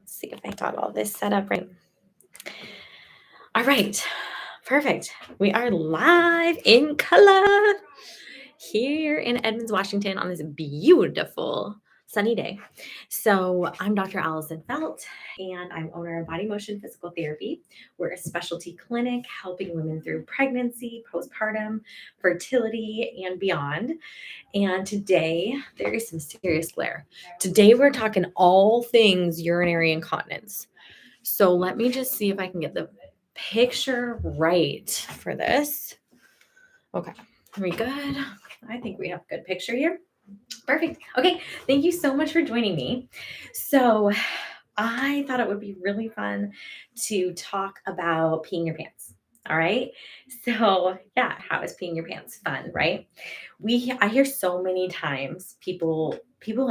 Let's see if I got all this set up right. All right. Perfect. We are live in color here in Edmonds, Washington on this beautiful sunny day. So, I'm Dr. Allison Felt, and I'm owner of Body Motion Physical Therapy. We're a specialty clinic helping women through pregnancy, postpartum, fertility, and beyond. And today, there is some serious glare. Today, we're talking all things urinary incontinence. So let me just see if I can get the picture right for this. Okay, are we good? I think we have a good picture here. Perfect. Okay, thank you so much for joining me. So I thought it would be really fun to talk about peeing your pants. All right. So yeah, how is peeing your pants fun, right? I hear so many times people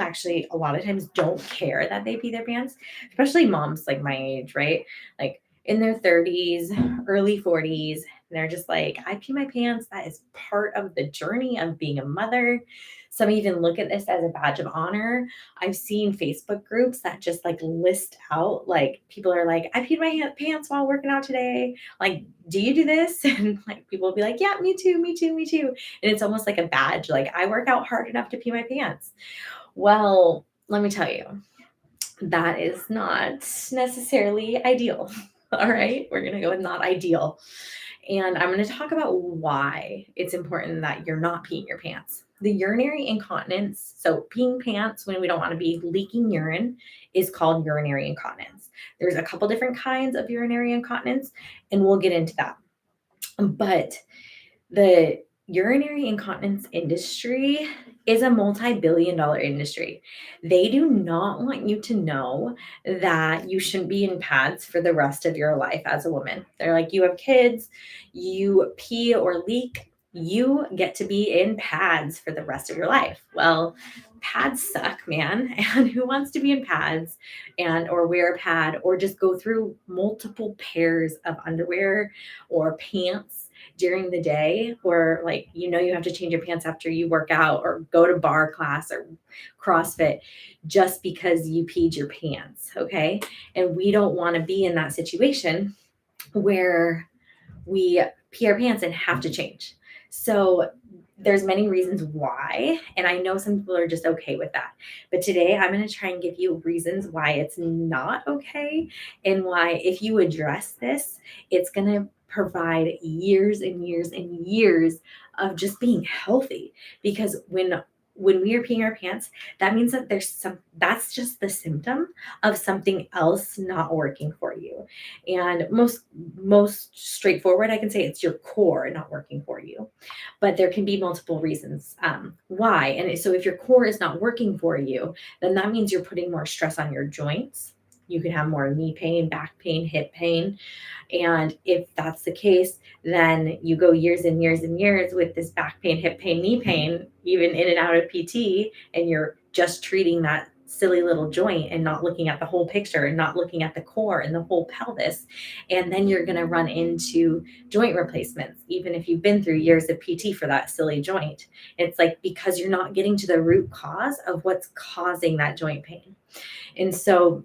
actually a lot of times don't care that they pee their pants, especially moms like my age, right? Like in their 30s, early 40s, and they're just like, I pee my pants. That is part of the journey of being a mother. Some even look at this as a badge of honor. I've seen Facebook groups that just like list out, like people are like, I peed my pants while working out today. Like, do you do this? And like people will be like, yeah, me too, me too, me too. And it's almost like a badge. Like, I work out hard enough to pee my pants. Well, let me tell you, that is not necessarily ideal. All right. We're going to go with not ideal. And I'm going to talk about why it's important that you're not peeing your pants. The urinary incontinence, so peeing pants when we don't want to be leaking urine, is called urinary incontinence. There's a couple different kinds of urinary incontinence, and we'll get into that. But the urinary incontinence industry is a multi-billion dollar industry. They do not want you to know that you shouldn't be in pads for the rest of your life as a woman. They're like, you have kids, you pee or leak, you get to be in pads for the rest of your life. Well, pads suck, man. And who wants to be in pads and or wear a pad or just go through multiple pairs of underwear or pants during the day, or like, you have to change your pants after you work out or go to bar class or CrossFit just because you peed your pants. Okay. And we don't want to be in that situation where we pee our pants and have to change. So there's many reasons why, and I know some people are just okay with that. But today I'm going to try and give you reasons why it's not okay, and why if you address this, it's going to provide years and years and years of just being healthy. Because when we are peeing our pants, that means that that's just the symptom of something else not working for you. And most straightforward, I can say it's your core not working for you. But there can be multiple reasons why. And so if your core is not working for you, then that means you're putting more stress on your joints. You can have more knee pain, back pain, hip pain. And if that's the case, then you go years and years and years with this back pain, hip pain, knee pain, even in and out of PT, and you're just treating that silly little joint and not looking at the whole picture and not looking at the core and the whole pelvis. And then you're going to run into joint replacements, even if you've been through years of PT for that silly joint. It's like because you're not getting to the root cause of what's causing that joint pain. And so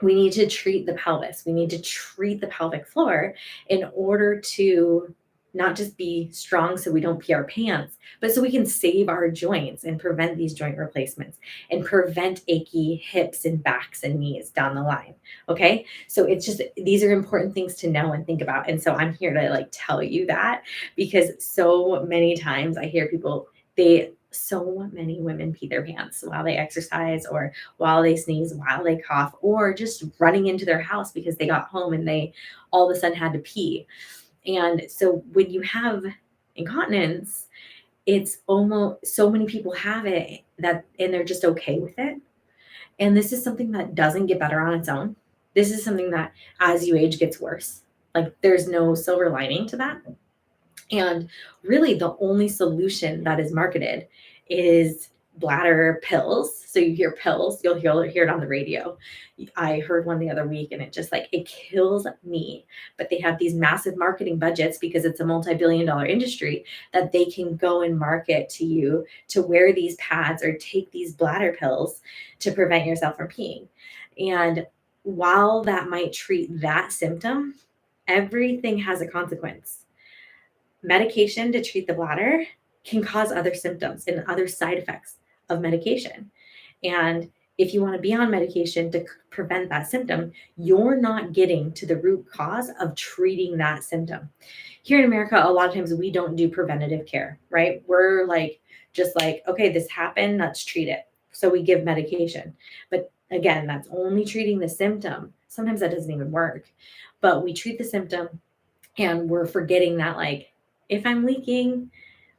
we need to treat the pelvis. We need to treat the pelvic floor in order to not just be strong so we don't pee our pants, but so we can save our joints and prevent these joint replacements and prevent achy hips and backs and knees down the line. Okay. So it's just, these are important things to know and think about. And so I'm here to like tell you that, because so many times I hear people, so many women pee their pants while they exercise or while they sneeze, while they cough, or just running into their house because they got home and they all of a sudden had to pee. And so when you have incontinence, it's almost so many people have it and they're just okay with it. And this is something that doesn't get better on its own. This is something that as you age gets worse. Like there's no silver lining to that. And really the only solution that is marketed is bladder pills. So you hear pills, you'll hear it on the radio. I heard one the other week and it kills me. But they have these massive marketing budgets because it's a multi-billion dollar industry that they can go and market to you to wear these pads or take these bladder pills to prevent yourself from peeing. And while that might treat that symptom, everything has a consequence. Medication to treat the bladder can cause other symptoms and other side effects of medication. And if you want to be on medication to prevent that symptom, you're not getting to the root cause of treating that symptom. Here in America, a lot of times we don't do preventative care, right? We're like, just like, okay, this happened, let's treat it. So we give medication. But again, that's only treating the symptom. Sometimes that doesn't even work. But we treat the symptom and we're forgetting that, like, if I'm leaking,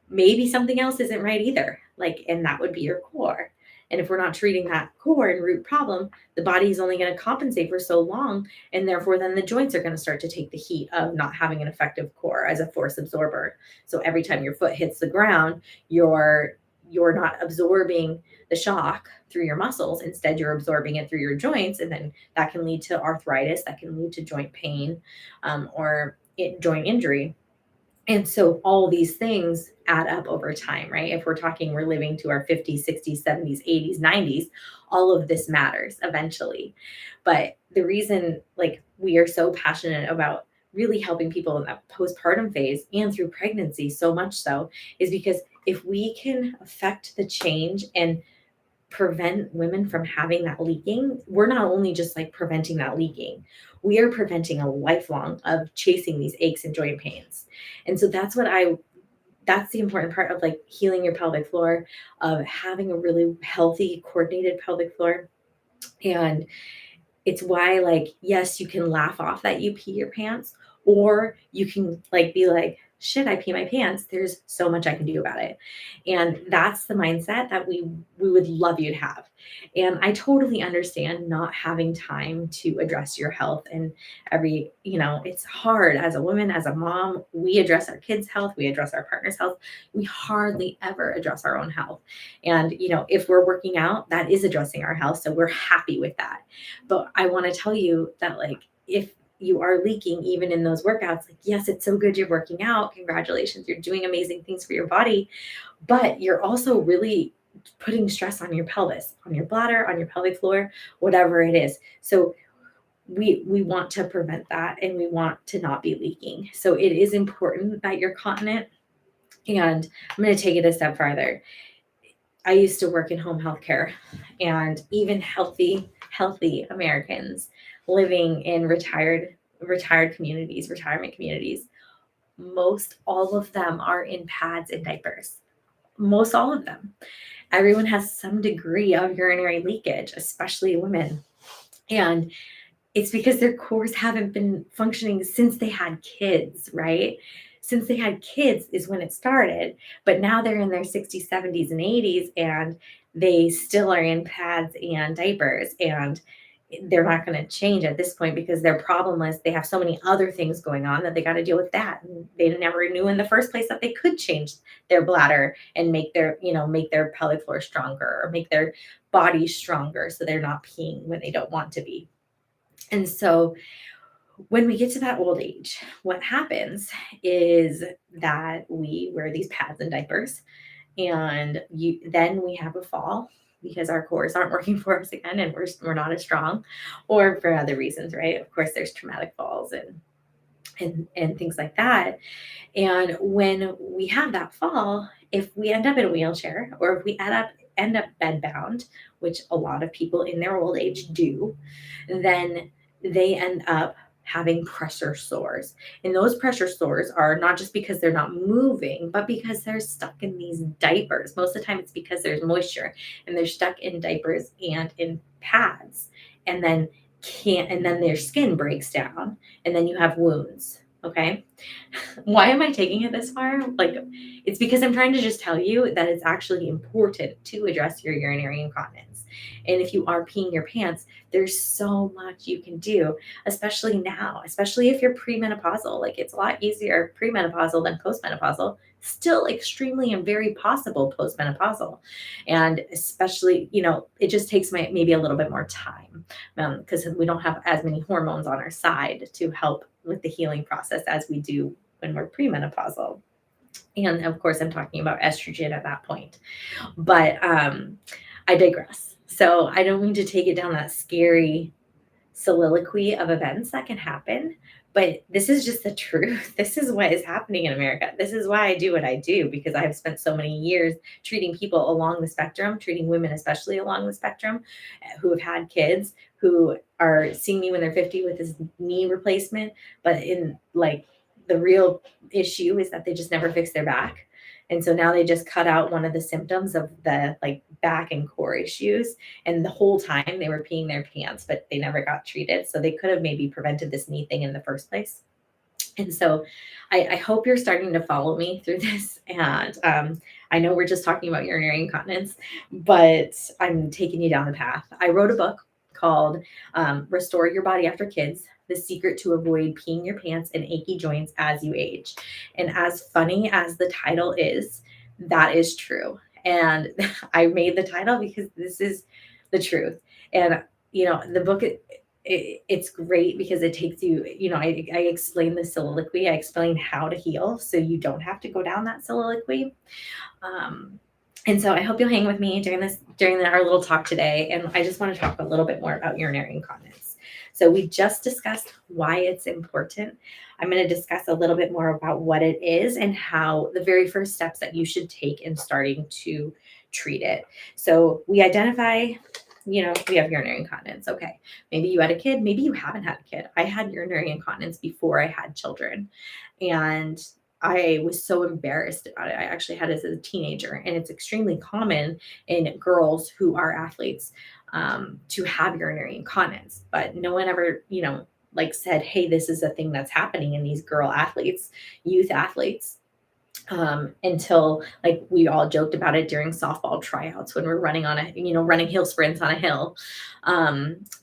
maybe something else isn't right either. Like, and that would be your core. And if we're not treating that core and root problem, the body is only going to compensate for so long. And therefore, then the joints are going to start to take the heat of not having an effective core as a force absorber. So every time your foot hits the ground, you're not absorbing the shock through your muscles. Instead, you're absorbing it through your joints. And then that can lead to arthritis, that can lead to joint pain, or joint injury. And so all these things add up over time, right? If we're talking we're living to our 50s, 60s, 70s, 80s, 90s, all of this matters eventually. But the reason, like, we are so passionate about really helping people in that postpartum phase and through pregnancy, so much so, is because if we can affect the change and prevent women from having that leaking, we're not only just like preventing that leaking, we are preventing a lifelong of chasing these aches and joint pains. And so that's the important part of like healing your pelvic floor, of having a really healthy, coordinated pelvic floor. And it's why, like, yes, you can laugh off that you pee your pants, or you can like be like, shit, I pee my pants. There's so much I can do about it. And that's the mindset that we would love you to have. And I totally understand not having time to address your health. And it's hard as a woman, as a mom. We address our kids' health, we address our partner's health. We hardly ever address our own health. And if we're working out, that is addressing our health. So we're happy with that. But I want to tell you that, like, if you are leaking even in those workouts, like, yes, it's so good you're working out. Congratulations. You're doing amazing things for your body, but you're also really putting stress on your pelvis, on your bladder, on your pelvic floor, whatever it is. So we want to prevent that, and we want to not be leaking. So it is important that you're continent. And I'm going to take it a step farther. I used to work in home health care, and even healthy Americans living in retirement communities, most all of them are in pads and diapers. Most all of them. Everyone has some degree of urinary leakage, especially women. And it's because their cores haven't been functioning since they had kids, right? Since they had kids is when it started. But now they're in their 60s, 70s, and 80s, and they still are in pads and diapers. And they're not going to change at this point because their problem is they have so many other things going on that they got to deal with that. And they never knew in the first place that they could change their bladder and make their pelvic floor stronger, or make their body stronger so they're not peeing when they don't want to be. And so when we get to that old age, what happens is that we wear these pads and diapers, and then we have a fall because our cores aren't working for us again, and we're not as strong, or for other reasons, right? Of course, there's traumatic falls and things like that. And when we have that fall, if we end up in a wheelchair, or if we end up bedbound, which a lot of people in their old age do, then they end up having pressure sores. And those pressure sores are not just because they're not moving, but because they're stuck in these diapers. Most of the time it's because there's moisture and they're stuck in diapers and in pads. And then their skin breaks down, and then you have wounds. Okay. Why am I taking it this far? Like, it's because I'm trying to just tell you that it's actually important to address your urinary incontinence. And if you are peeing your pants, there's so much you can do, especially now, especially if you're premenopausal. Like, it's a lot easier premenopausal than postmenopausal. Still extremely and very possible postmenopausal. And especially, it just takes maybe a little bit more time, because we don't have as many hormones on our side to help with the healing process as we do when we're premenopausal. And of course, I'm talking about estrogen at that point. But I digress. So I don't mean to take it down that scary soliloquy of events that can happen, but this is just the truth. This is what is happening in America. This is why I do what I do, because I have spent so many years treating people along the spectrum, treating women especially along the spectrum, who have had kids, who are seeing me when they're 50 with this knee replacement, but in like the real issue is that they just never fix their back. And so now they just cut out one of the symptoms of the like back and core issues. And the whole time they were peeing their pants, but they never got treated. So they could have maybe prevented this knee thing in the first place. And so I hope you're starting to follow me through this. And I know we're just talking about urinary incontinence, but I'm taking you down the path. I wrote a book called Restore Your Body After Kids: The Secret to Avoid Peeing Your Pants and Achy Joints as You Age. And as funny as the title is, that is true. And I made the title because this is the truth. And, you know, the book, it's great because it takes you, you know, I explain the soliloquy, I explain how to heal so you don't have to go down that soliloquy. Um, and so I hope you'll hang with me during our little talk today. And I just want to talk a little bit more about urinary incontinence. So we just discussed why it's important. I'm going to discuss a little bit more about what it is and how the very first steps that you should take in starting to treat it. So we identify, you know, we have urinary incontinence. Okay. Maybe you had a kid. Maybe you haven't had a kid. I had urinary incontinence before I had children. And I was so embarrassed about it. I actually had it as a teenager, and it's extremely common in girls who are athletes to have urinary incontinence. But no one ever, you know, like said, hey, this is a thing that's happening in these girl athletes, youth athletes, until like we all joked about it during softball tryouts when we're running on a, you know, running hill sprints on a hill,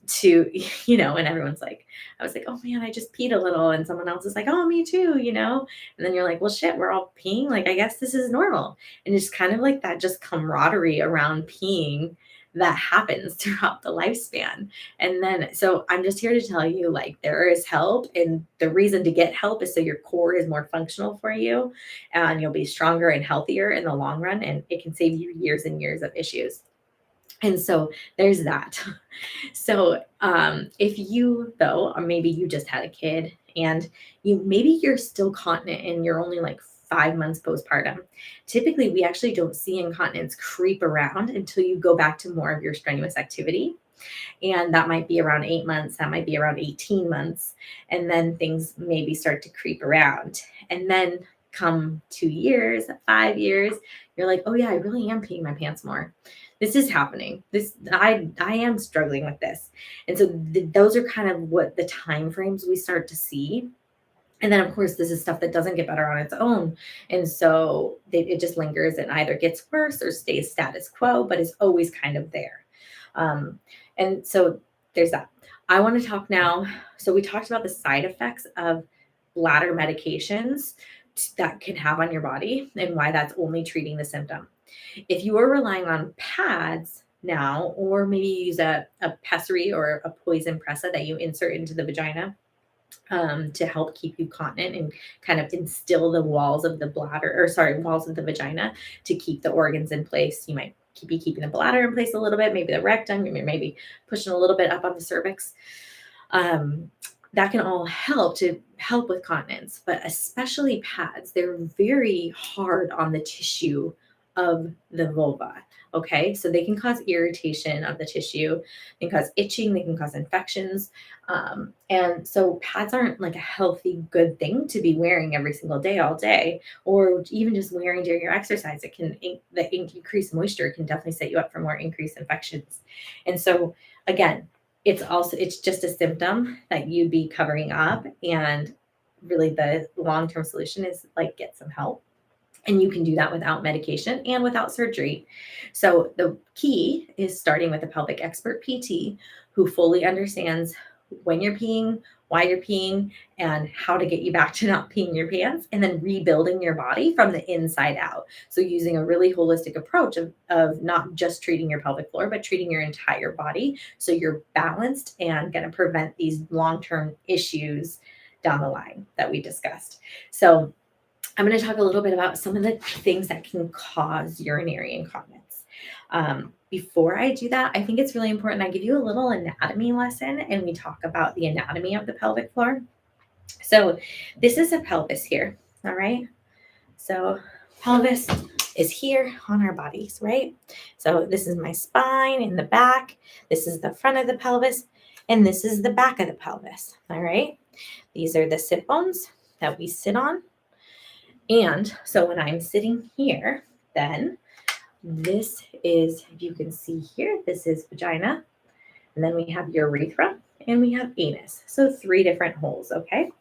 to, you know, and everyone's like, I was like, oh man, I just peed a little. And someone else is like, oh, me too, you know? And then you're like, well, shit, we're all peeing. Like, I guess this is normal. And it's kind of like that just camaraderie around peeing that happens throughout the lifespan. And then, so I'm just here to tell you, like, there is help. And the reason to get help is so your core is more functional for you and you'll be stronger and healthier in the long run. And it can save you years and years of issues. And so there's that. So if you, though, or maybe you just had a kid and maybe you're still continent and you're only like 5 months postpartum, typically we actually don't see incontinence creep around until you go back to more of your strenuous activity. And that might be around 8 months, that might be around 18 months. And then things maybe start to creep around. And then come 2 years, 5 years, you're like, oh yeah, I really am peeing my pants more. This is happening. I am struggling with this. And so those are kind of what the time frames we start to see. And then, of course, this is stuff that doesn't get better on its own. And so it just lingers and either gets worse or stays status quo, but is always kind of there. And so there's that. I want to talk now. So we talked about the side effects of bladder medications that can have on your body and why that's only treating the symptom. If you are relying on pads now, or maybe you use a pessary or a poison pressa that you insert into the vagina, to help keep you continent and kind of instill the walls of the walls of the vagina to keep the organs in place. You might be keeping the bladder in place a little bit, maybe the rectum, maybe pushing a little bit up on the cervix. That can all help with continence, but especially pads, they're very hard on the tissue of the vulva. Okay, so they can cause irritation of the tissue, they can cause itching, they can cause infections. And so pads aren't like a healthy, good thing to be wearing every single day, all day, or even just wearing during your exercise. It can, the increased moisture can definitely set you up for more increased infections. And so again, it's just a symptom that you'd be covering up. And really the long-term solution is like get some help. And you can do that without medication and without surgery. So the key is starting with a pelvic expert PT who fully understands when you're peeing, why you're peeing, and how to get you back to not peeing your pants, and then rebuilding your body from the inside out. So using a really holistic approach of not just treating your pelvic floor, but treating your entire body so you're balanced and going to prevent these long-term issues down the line that we discussed. So I'm going to talk a little bit about some of the things that can cause urinary incontinence. before I do that, I think it's really important I give you a little anatomy lesson and we talk about the anatomy of the pelvic floor. So this is a pelvis here, all right? So pelvis is here on our bodies, right? So this is my spine in the back. This is the front of the pelvis, and this is the back of the pelvis, all right? These are the sit bones that we sit on. And so when I'm sitting here, then this is, if you can see here, this is vagina. And then we have urethra and we have anus. So 3 different holes, okay?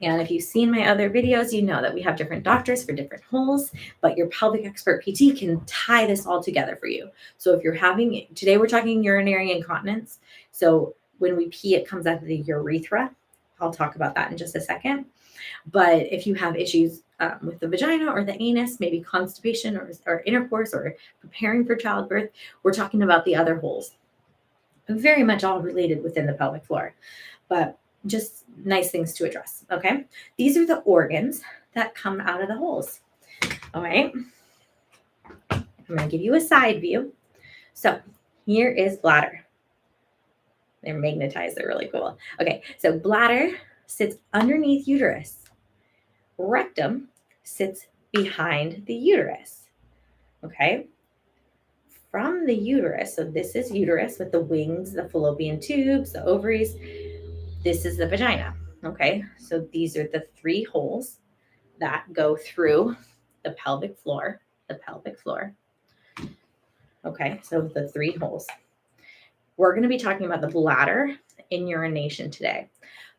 And if you've seen my other videos, you know that we have different doctors for different holes, but your pelvic expert PT can tie this all together for you. So if you're having, today we're talking urinary incontinence. So when we pee, it comes out of the urethra. I'll talk about that in just a second. But if you have issues with the vagina or the anus, maybe constipation or intercourse or preparing for childbirth, we're talking about the other holes. Very much all related within the pelvic floor, but just nice things to address, okay? These are the organs that come out of the holes, all right? I'm gonna give you a side view. So here is bladder. They're magnetized, they're really cool. Okay, so bladder sits underneath uterus. Rectum sits behind the uterus, okay? From the uterus, so this is uterus with the wings, the fallopian tubes, the ovaries. This is the vagina, okay? So these are the 3 holes that go through the pelvic floor, okay? So the 3 holes. We're going to be talking about the bladder and urination today.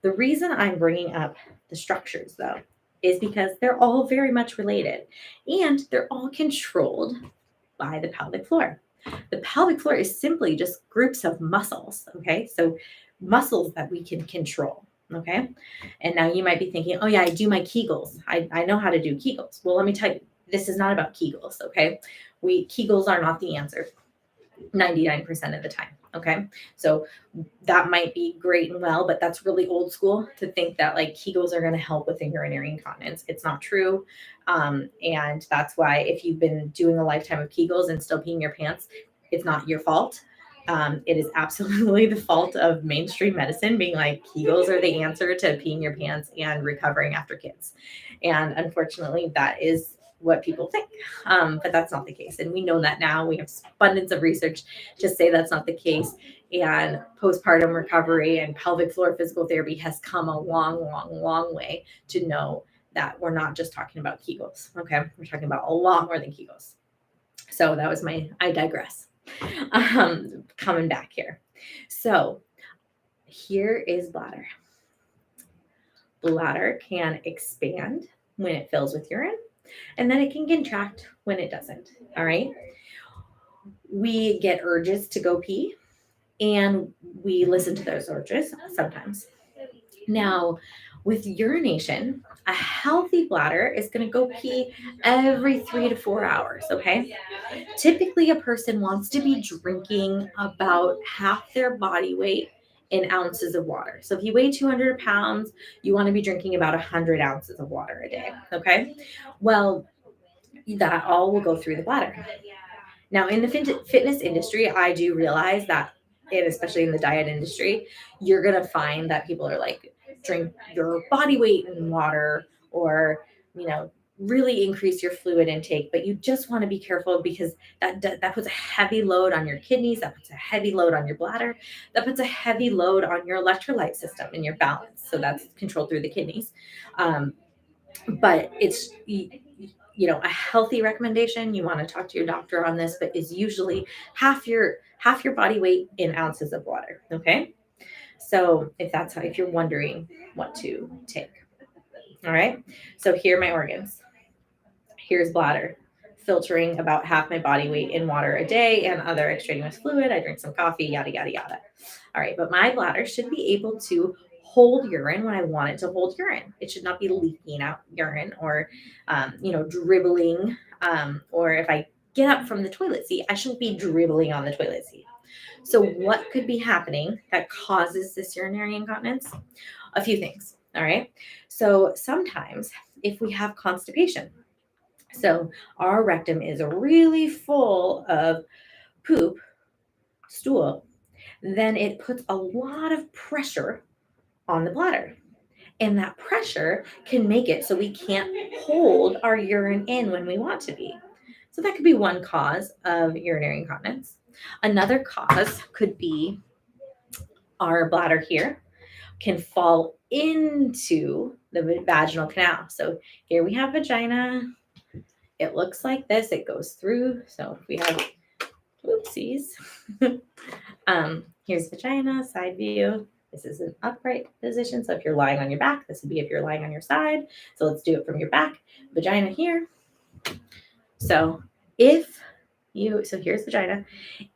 The reason I'm bringing up the structures, though, is because they're all very much related and they're all controlled by the pelvic floor. The pelvic floor is simply just groups of muscles, okay? So muscles that we can control, okay? And now you might be thinking, oh yeah, I do my Kegels. I know how to do Kegels. Well, let me tell you, this is not about Kegels, okay? Kegels are not the answer 99% of the time, okay? So that might be great and well, but that's really old school to think that like Kegels are going to help with urinary incontinence. It's not true. And that's why if you've been doing a lifetime of Kegels and still peeing your pants, it's not your fault. It is absolutely the fault of mainstream medicine being like Kegels are the answer to peeing your pants and recovering after kids. And unfortunately, that is what people think. But that's not the case. And we know that now. We have abundance of research to say that's not the case. And postpartum recovery and pelvic floor physical therapy has come a long, long, long way to know that we're not just talking about Kegels. Okay. We're talking about a lot more than Kegels. So that was I digress. Coming back here. So here is bladder. Bladder can expand when it fills with urine, and then it can contract when it doesn't. All right. We get urges to go pee, and we listen to those urges sometimes. Now, with urination, a healthy bladder is going to go pee every 3 to 4 hours, okay? Typically, a person wants to be drinking about half their body weight in ounces of water. So if you weigh 200 pounds, you want to be drinking about 100 ounces of water a day, okay? Well, that all will go through the bladder. Now, in the fitness industry, I do realize that, and especially in the diet industry, you're going to find that people are like, drink your body weight in water or, really increase your fluid intake. But you just want to be careful because that puts a heavy load on your kidneys. That puts a heavy load on your bladder. That puts a heavy load on your electrolyte system and your balance. So that's controlled through the kidneys. But it's, a healthy recommendation. You want to talk to your doctor on this, but is usually half your body weight in ounces of water. Okay. So if you're wondering what to take. All right. So here are my organs. Here's bladder, filtering about half my body weight in water a day and other extraneous fluid. I drink some coffee, yada, yada, yada. All right. But my bladder should be able to hold urine when I want it to hold urine. It should not be leaking out urine or, dribbling. Or if I get up from the toilet seat, I shouldn't be dribbling on the toilet seat. So what could be happening that causes this urinary incontinence? A few things. All right. So sometimes if we have constipation, so our rectum is really full of poop, stool, then it puts a lot of pressure on the bladder. And that pressure can make it so we can't hold our urine in when we want to be. So that could be one cause of urinary incontinence. Another cause could be our bladder here can fall into the vaginal canal. So here we have vagina. It looks like this. It goes through. So we have, oopsies. Here's vagina, side view. This is an upright position. So if you're lying on your back, this would be if you're lying on your side. So let's do it from your back. Vagina here. So here's vagina.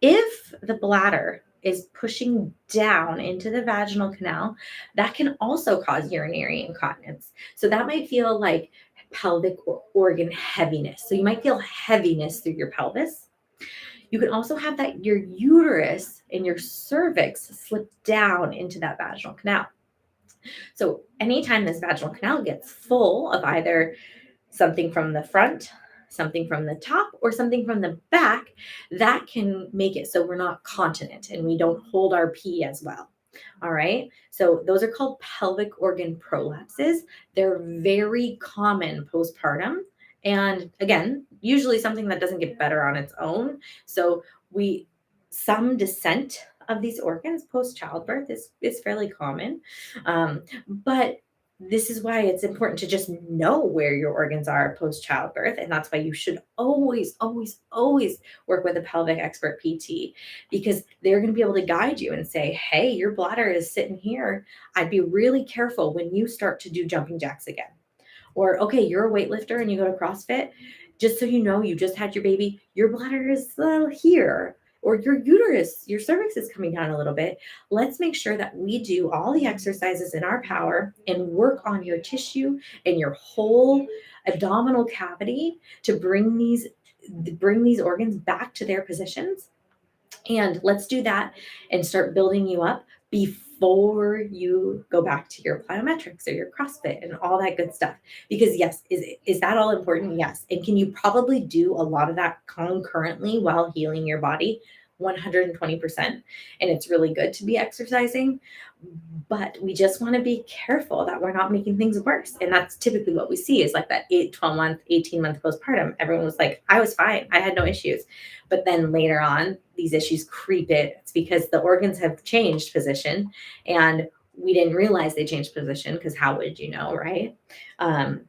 If the bladder is pushing down into the vaginal canal, that can also cause urinary incontinence. So that might feel like pelvic organ heaviness. So you might feel heaviness through your pelvis. You can also have that your uterus and your cervix slip down into that vaginal canal. So anytime this vaginal canal gets full of either something from the front, something from the top, or something from the back, that can make it so we're not continent and we don't hold our pee as well. All right. So those are called pelvic organ prolapses. They're very common postpartum. And again, usually something that doesn't get better on its own. So some descent of these organs post childbirth is fairly common. But this is why it's important to just know where your organs are post childbirth. And that's why you should always, always, always work with a pelvic expert PT, because they're going to be able to guide you and say, hey, your bladder is sitting here. I'd be really careful when you start to do jumping jacks again. Or, okay, you're a weightlifter and you go to CrossFit. Just so you know, you just had your baby, your bladder is here, or your uterus, your cervix is coming down a little bit. Let's make sure that we do all the exercises in our power and work on your tissue and your whole abdominal cavity to bring these organs back to their positions. And let's do that and start building you up before you go back to your plyometrics or your CrossFit and all that good stuff. Because yes, is that all important? Yes. And can you probably do a lot of that concurrently while healing your body? 120%. And it's really good to be exercising, but we just want to be careful that we're not making things worse. And that's typically what we see is like that 12-month, 18-month postpartum. Everyone was like, I was fine. I had no issues. But then later on, these issues creep in. It's because the organs have changed position and we didn't realize they changed position, because how would you know, right? But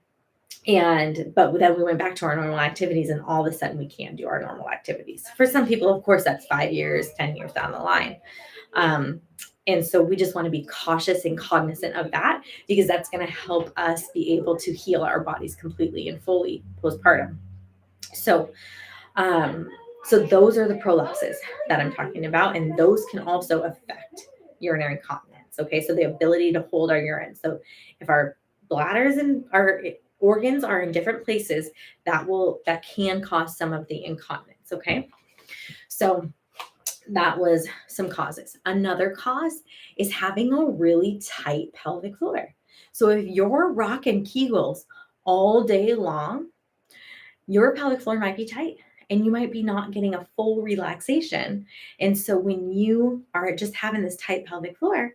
then we went back to our normal activities and all of a sudden we can't do our normal activities. For some people, of course, that's 5 years, 10 years down the line. And so we just want to be cautious and cognizant of that, because that's going to help us be able to heal our bodies completely and fully postpartum. So those are the prolapses that I'm talking about. And those can also affect urinary incontinence. Okay. So the ability to hold our urine. So if our bladders and our organs are in different places, that can cause some of the incontinence. Okay. So that was some causes. Another cause is having a really tight pelvic floor. So if you're rocking Kegels all day long, your pelvic floor might be tight and you might be not getting a full relaxation. And so when you are just having this tight pelvic floor,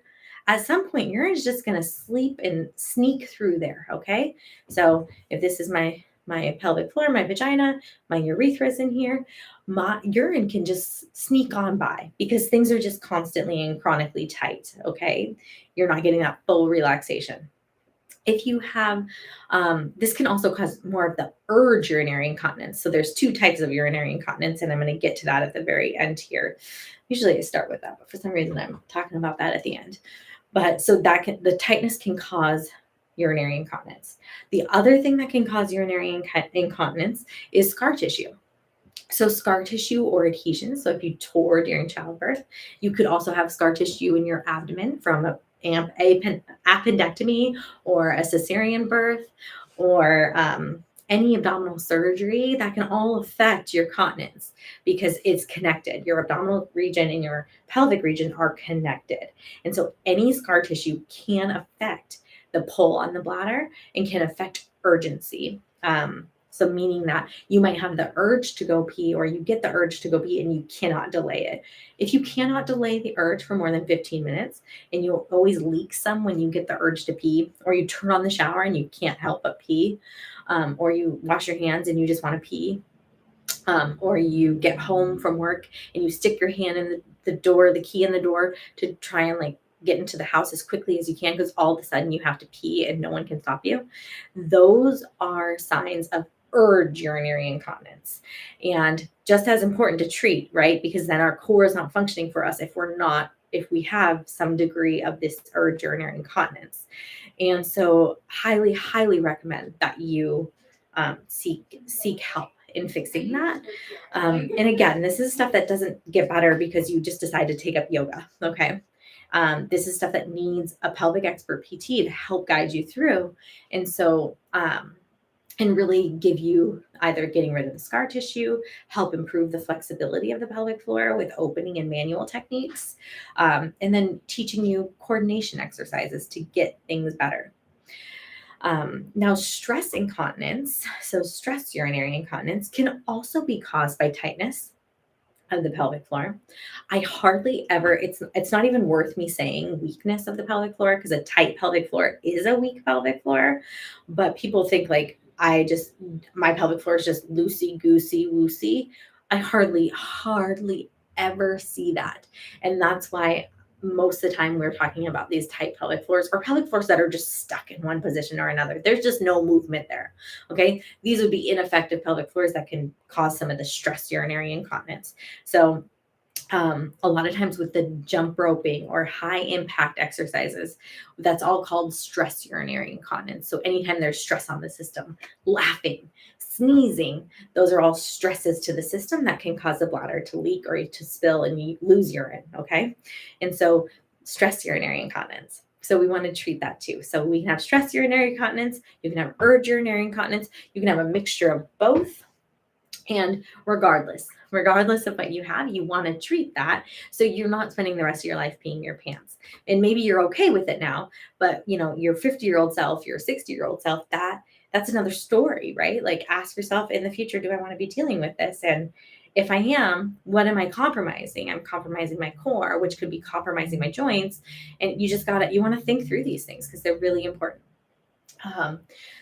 at some point, urine is just going to sleep and sneak through there. Okay. So if this is my pelvic floor, my vagina, my urethra is in here, my urine can just sneak on by because things are just constantly and chronically tight. Okay. You're not getting that full relaxation. If you have, this can also cause more of the urge urinary incontinence. So there's two types of urinary incontinence, and I'm going to get to that at the very end here. Usually I start with that, but for some reason I'm talking about that at the end. But so the tightness can cause urinary incontinence. The other thing that can cause urinary incontinence is scar tissue. So scar tissue or adhesions. So if you tore during childbirth, you could also have scar tissue in your abdomen from an appendectomy or a cesarean birth or any abdominal surgery. That can all affect your continence because it's connected. Your abdominal region and your pelvic region are connected. And so any scar tissue can affect the pull on the bladder and can affect urgency. So meaning that you might have the urge to go pee, or you get the urge to go pee and you cannot delay it. If you cannot delay the urge for more than 15 minutes and you'll always leak some when you get the urge to pee, or you turn on the shower and you can't help but pee, or you wash your hands and you just want to pee, or you get home from work and you stick your hand in the door, the key in the door, to try and like get into the house as quickly as you can because all of a sudden you have to pee and no one can stop you. Those are signs of urge urinary incontinence, and just as important to treat, right? Because then our core is not functioning for us if we have some degree of this urge urinary incontinence. And so highly recommend that you seek help in fixing that. And again, this is stuff that doesn't get better because you just decide to take up yoga. Okay. This is stuff that needs a pelvic expert PT to help guide you through. And so, and really give you either getting rid of the scar tissue, help improve the flexibility of the pelvic floor with opening and manual techniques, and then teaching you coordination exercises to get things better. Now, stress incontinence, so stress urinary incontinence, can also be caused by tightness of the pelvic floor. I hardly ever, it's not even worth me saying weakness of the pelvic floor, because a tight pelvic floor is a weak pelvic floor. But people think like my pelvic floor is just loosey goosey woosey. I hardly ever see that. And that's why most of the time we're talking about these tight pelvic floors, or pelvic floors that are just stuck in one position or another. There's just no movement there. Okay. These would be ineffective pelvic floors that can cause some of the stress urinary incontinence. So a lot of times with the jump roping or high impact exercises, that's all called stress urinary incontinence. So anytime there's stress on the system, laughing, sneezing, those are all stresses to the system that can cause the bladder to leak or to spill and you lose urine. Okay. And so stress urinary incontinence. So we want to treat that too. So we can have stress urinary incontinence, you can have urge urinary incontinence, you can have a mixture of both. And regardless of what you have, you want to treat that so you're not spending the rest of your life peeing your pants. And maybe you're okay with it now, but your 50-year-old self, your 60-year-old self, that's another story, right? Like ask yourself in the future, do I want to be dealing with this? And if I am, what am I compromising? I'm compromising my core, which could be compromising my joints. And you want to think through these things because they're really important.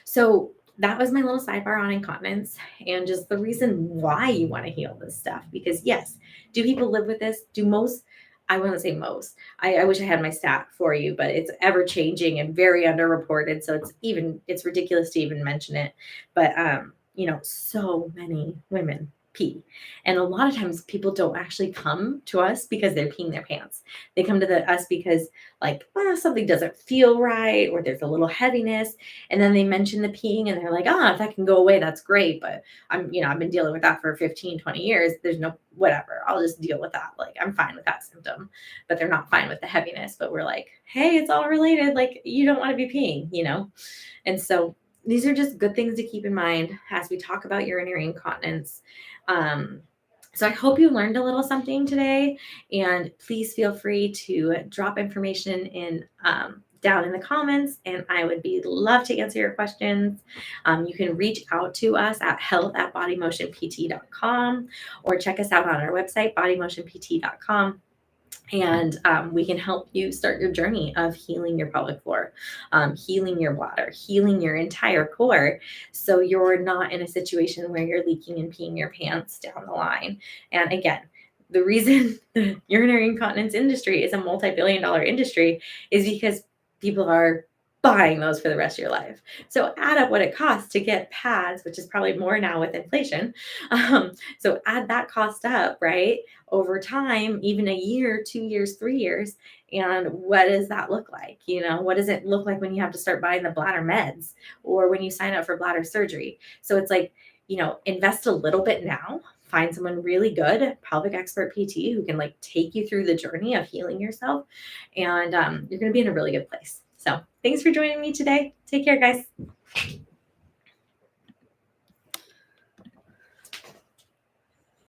So that was my little sidebar on incontinence and just the reason why you want to heal this stuff. Because yes, do people live with this? I wouldn't say most. I wish I had my stat for you, but it's ever changing and very underreported. So it's ridiculous to even mention it. But so many women pee. And a lot of times people don't actually come to us because they're peeing their pants. They come to us because something doesn't feel right or there's a little heaviness. And then they mention the peeing and they're like, if that can go away, that's great. But I've been dealing with that for 15, 20 years. There's no, whatever, I'll just deal with that. Like I'm fine with that symptom, but they're not fine with the heaviness. But we're like, hey, it's all related. Like you don't want to be peeing, And so these are just good things to keep in mind as we talk about urinary incontinence. So I hope you learned a little something today, and please feel free to drop information down in the comments, and I would love to answer your questions. You can reach out to us at health@bodymotionpt.com or check us out on our website, bodymotionpt.com. And we can help you start your journey of healing your pelvic floor, healing your bladder, healing your entire core, so you're not in a situation where you're leaking and peeing your pants down the line. And again, the reason the urinary incontinence industry is a multi-billion-dollar industry is because people are buying those for the rest of your life. So add up what it costs to get pads, which is probably more now with inflation. So add that cost up, right? Over time, even a year, 2 years, 3 years. And what does that look like? What does it look like when you have to start buying the bladder meds or when you sign up for bladder surgery? So it's like, invest a little bit now, find someone really good, pelvic expert PT who can take you through the journey of healing yourself. And you're going to be in a really good place. So thanks for joining me today. Take care, guys.